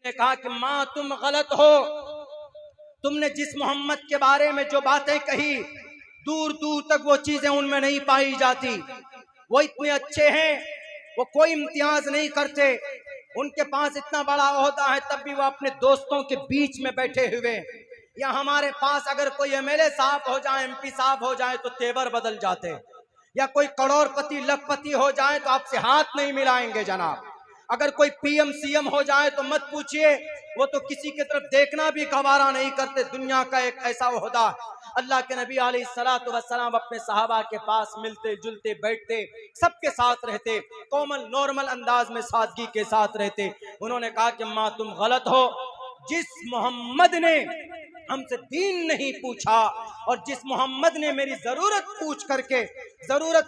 ने कहा कि माँ तुम गलत हो, तुमने जिस मोहम्मद के बारे में जो बातें कही दूर दूर तक वो चीजें उनमें नहीं पाई जाती। वो इतने अच्छे हैं, वो कोई इम्तियाज नहीं करते, उनके पास इतना बड़ा ओहदा है तब भी वो अपने दोस्तों के बीच में बैठे हुए। या हमारे पास अगर कोई एमएलए साहब हो जाए, एमपी साहब हो जाए तो तेवर बदल जाते, या कोई करोड़पति लखपति हो जाए तो आपसे हाथ नहीं मिलाएंगे जनाब। अगर कोई पीएम सीएम हो जाए तो मत पूछिए, वो तो किसी की तरफ देखना भी गवारा नहीं करते। दुनिया का एक ऐसा ओहदा। अल्लाह के नबी अलैहिस्सलातु वस्सलाम अपने सहाबा के पास मिलते जुलते बैठते, सबके साथ रहते, कॉमन नॉर्मल अंदाज में सादगी के साथ रहते। उन्होंने कहा कि माँ तुम गलत हो, जिस मोहम्मद ने हमसे दीन नहीं पूछा और जिस मोहम्मद ने मेरी जरूरत पूछ करके जरूरत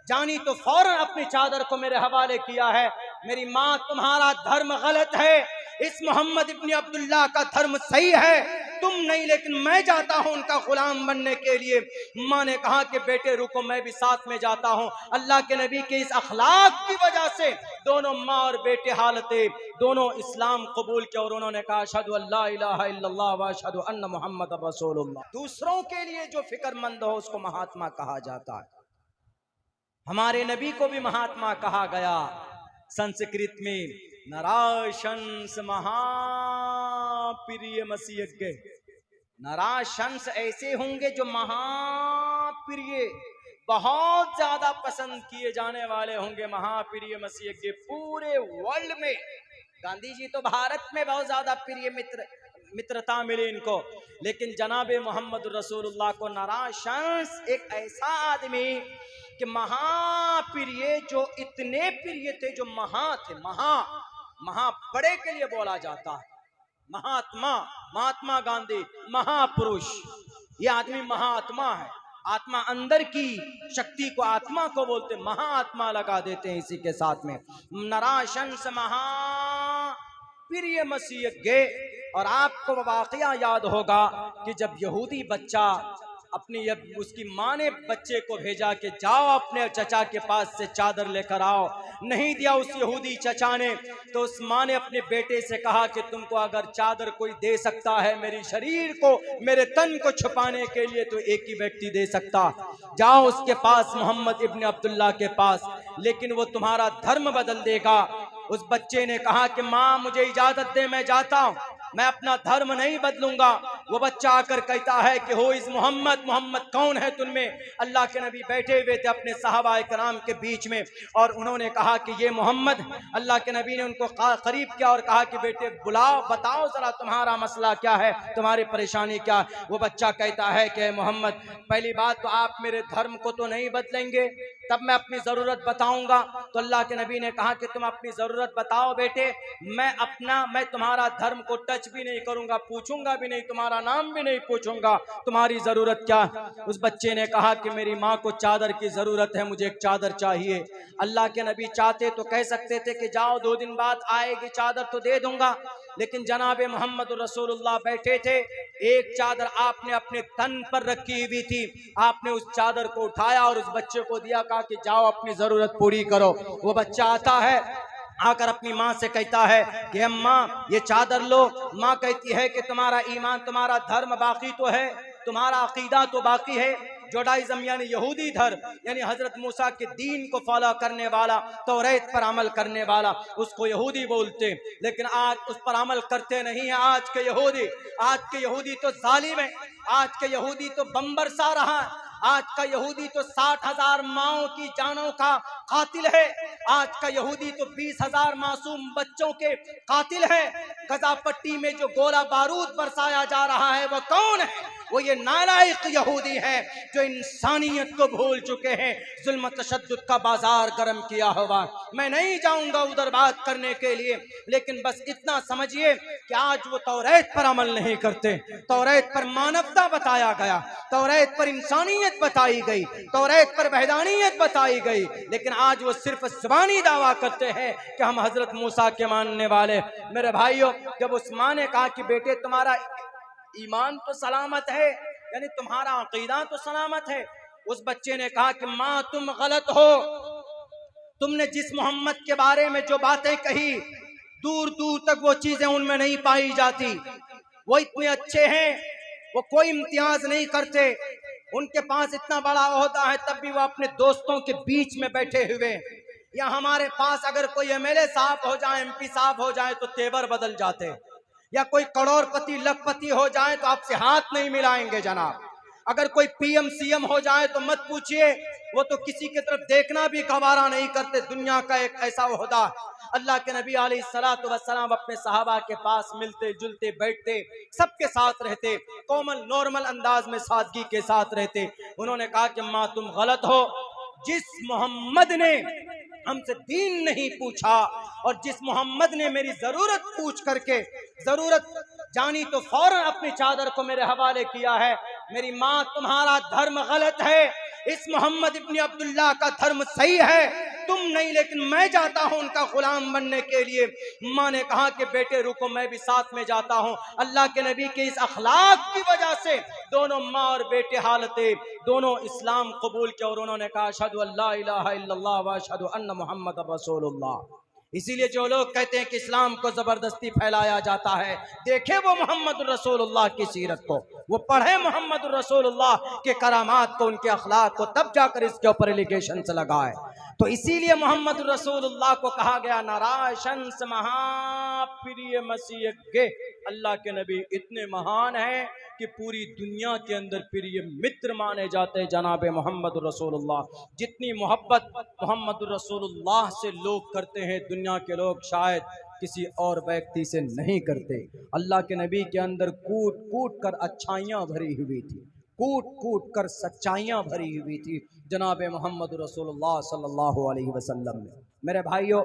जानी तो फौरन अपनी चादर को मेरे हवाले किया है, मेरी माँ तुम्हारा धर्म गलत है, इस मोहम्मद इब्न अब्दुल्लाह का धर्म सही है, तुम नहीं, लेकिन मैं जाता हूं उनका गुलाम बनने के लिए। माँ ने कहा कि बेटे रुको, मैं भी साथ में जाता हूं। अल्लाह के नबी के इस अखलाक की वजह से दोनों माँ और बेटे हालते दोनों इस्लाम कबूल किया और उन्होंने कहा अशहदु अल्ला इलाहा इल्लल्लाह व अशहदु अन्न मुहम्मद रसूलुल्लाह। दूसरों के लिए जो फिक्रमंद हो उसको महात्मा कहा जाता है। हमारे नबी को भी महात्मा कहा गया। संस्कृत में नराशंस महाप्रिय मसीयज्ञ, नराशंस ऐसे होंगे जो महाप्रिय, बहुत ज्यादा पसंद किए जाने वाले होंगे, महाप्रिय मसीयज्ञ पूरे वर्ल्ड में। गांधी जी तो भारत में बहुत ज्यादा प्रिय मित्रता मिली इनको, लेकिन जनाबे मोहम्मद रसूलुल्लाह को नराशंस, एक ऐसा आदमी कि महाप्रिय, जो इतने प्रिय थे, जो महा थे, महा बड़े के लिए बोला जाता है। महात्मा, महात्मा गांधी महापुरुष, ये आदमी महात्मा है। आत्मा अंदर की शक्ति को आत्मा को बोलते, महाआत्मा लगा देते हैं इसी के साथ में। नराशंस महाप्रिय मसीयज्ञ। और आपको वाकया याद होगा कि जब यहूदी बच्चा अपनी उसकी माँ ने बच्चे को भेजा कि जाओ अपने चचा के पास से चादर लेकर आओ, नहीं दिया उस यहूदी चचा ने, तो उस माँ ने अपने बेटे से कहा कि तुमको अगर चादर कोई दे सकता है मेरे शरीर को, मेरे तन को छुपाने के लिए, तो एक ही व्यक्ति दे सकता, जाओ उसके पास, मोहम्मद इब्न अब्दुल्लाह के पास, लेकिन वो तुम्हारा धर्म बदल देगा। उस बच्चे ने कहा कि माँ मुझे इजाजत दे, मैं जाता हूँ, मैं अपना धर्म नहीं बदलूंगा। वो बच्चा आकर कहता है कि हो इस मोहम्मद, मोहम्मद कौन है तुममें? अल्लाह के नबी बैठे हुए थे अपने सहाबा कराम के बीच में और उन्होंने कहा कि ये मोहम्मद। अल्लाह के नबी ने उनको करीब किया और कहा कि बेटे बुलाओ, बताओ जरा तुम्हारा मसला क्या है, तुम्हारी परेशानी क्या है? वो बच्चा कहता है कि मोहम्मद, पहली बात तो आप मेरे धर्म को तो नहीं बदलेंगे, तब मैं अपनी जरूरत बताऊंगा। तो अल्लाह के नबी ने कहा कि तुम अपनी जरूरत बताओ बेटे, मैं तुम्हारा धर्म को टच भी नहीं करूंगा, पूछूंगा भी नहीं, तुम्हारा नाम भी नहीं पूछूंगा, तुम्हारी जरूरत क्या? उस बच्चे ने कहा कि मेरी माँ को चादर की जरूरत है, मुझे एक चादर चाहिए। अल्लाह के नबी चाहते तो कह सकते थे कि जाओ 2 दिन बाद आएगी चादर तो दे दूंगा, लेकिन जनाबे मोहम्मद रसूलुल्लाह बैठे थे, एक चादर आपने अपने तन पर रखी हुई थी, आपने उस चादर को उठाया और उस बच्चे को दिया, कहा कि जाओ अपनी जरूरत पूरी करो। वो बच्चा आता है, आकर अपनी माँ से कहता है कि अम्मा ये चादर लो। माँ कहती है कि तुम्हारा ईमान, तुम्हारा धर्म बाकी तो है, तुम्हारा अकीदा तो बाकी है, जोडाइज्म यानी यहूदी धर्म, यानी हजरत मूसा के दीन को फॉलो करने वाला, तौरात पर अमल करने वाला, उसको यहूदी बोलते, लेकिन आज उस पर अमल करते नहीं है आज के यहूदी। आज के यहूदी तो जालिम है, आज के यहूदी तो बम बरसा रहा है, आज का यहूदी तो 60,000 माओं की जानों का कातिल है, आज का यहूदी तो 20,000 मासूम बच्चों के कातिल है। गजा पट्टी में जो गोला बारूद बरसाया जा रहा है वो कौन है? वो ये नालायक यहूदी है जो इंसानियत को भूल चुके हैं, जुल्म तशद्दुद का बाजार गर्म किया हुआ। मैं नहीं जाऊंगा उधर बात करने के लिए, लेकिन बस इतना समझिए कि आज वो तौरात पर अमल नहीं करते। तौरात पर मानवता बताया गया, तौरात पर इंसानियत बताई गई, तौरात पर वहदानियत बताई गई, लेकिन आज वो सिर्फ ज़बानी दावा करते हैं कि हम हजरत मूसा के मानने वाले। मेरे भाइयों, जब उस माँ ने कहा कि बेटे तुम्हारा ईमान तो सलामत है, यानी तुम्हारा अकीदा तो सलामत है, उस बच्चे ने कहा कि माँ तुम गलत हो, तुमने जिस मोहम्मद के बारे में जो बातें कही दूर दूर तक वो चीजें उनमें नहीं पाई जाती। वो इतने अच्छे हैं, वो कोई इम्तियाज नहीं करते, उनके पास इतना बड़ा ओहदा है, तब भी वो अपने दोस्तों के बीच में बैठे हुए। या हमारे पास अगर कोई एमएलए साहब हो जाए, एमपी साहब हो जाए तो तेवर बदल जाते, या कोई करोड़पति लखपति हो जाए तो आपसे हाथ नहीं मिलाएंगे जनाब। अगर कोई पीएम सीएम हो जाए तो मत पूछिए, वो तो किसी की तरफ देखना भी गवारा नहीं करते। दुनिया का एक ऐसा ओहदा। अल्लाह के नबी अलैहिस्सलातु वस्सलाम अपने सहाबा के पास मिलते जुलते बैठते, सबके साथ रहते, कोमल नॉर्मल अंदाज में सादगी के साथ रहते। उन्होंने कहा कि माँ तुम गलत हो, जिस मोहम्मद ने हमसे दीन नहीं पूछा और जिस मोहम्मद ने मेरी जरूरत पूछ करके जरूरत जानी तो फौरन अपनी चादर को मेरे हवाले किया है, मेरी माँ तुम्हारा धर्म गलत है, इस मोहम्मद इब्न अब्दुल्लाह का धर्म सही है, तुम नहीं, लेकिन मैं जाता हूं उनका गुलाम बनने के लिए। माँ ने कहा कि बेटे रुको, मैं भी साथ में जाता हूं। अल्लाह के नबी के इस अखलाक की वजह से दोनों माँ और बेटे हालते दोनों इस्लाम कबूल किया और उन्होंने कहा अशहदु अल्ला इलाहा इल्लल्लाह व अशहदु अन्ना मुहम्मदुर रसूलुल्लाह। इसीलिए जो लोग कहते हैं कि इस्लाम को जबरदस्ती फैलाया जाता है, देखे वो मोहम्मद रसूलुल्लाह की सीरत को, वो पढ़े मोहम्मद रसूलुल्लाह के करामात को, उनके अखलाक को, तब जाकर इसके ऊपर एलिगेशन से लगाए। तो इसीलिए मोहम्मद रसूलुल्लाह को कहा गया नाराशंस महाप्रिय मसीह के। अल्लाह के नबी इतने महान हैं कि पूरी दुनिया के अंदर प्रिय मित्र माने जाते हैं जनाब मोहम्मद रसूलुल्लाह। जितनी मोहब्बत मोहम्मद रसूलुल्लाह से लोग करते हैं, दुनिया के लोग शायद किसी और व्यक्ति से नहीं करते। अल्लाह के नबी के अंदर कूट कूट कर अच्छाइयाँ भरी हुई थी, कूट कूट कर सच्चाइयाँ भरी हुई थी जनाब मोहम्मद रसूलुल्लाह सल्लल्लाहु अलैहि वसल्लम में। मेरे भाइयों,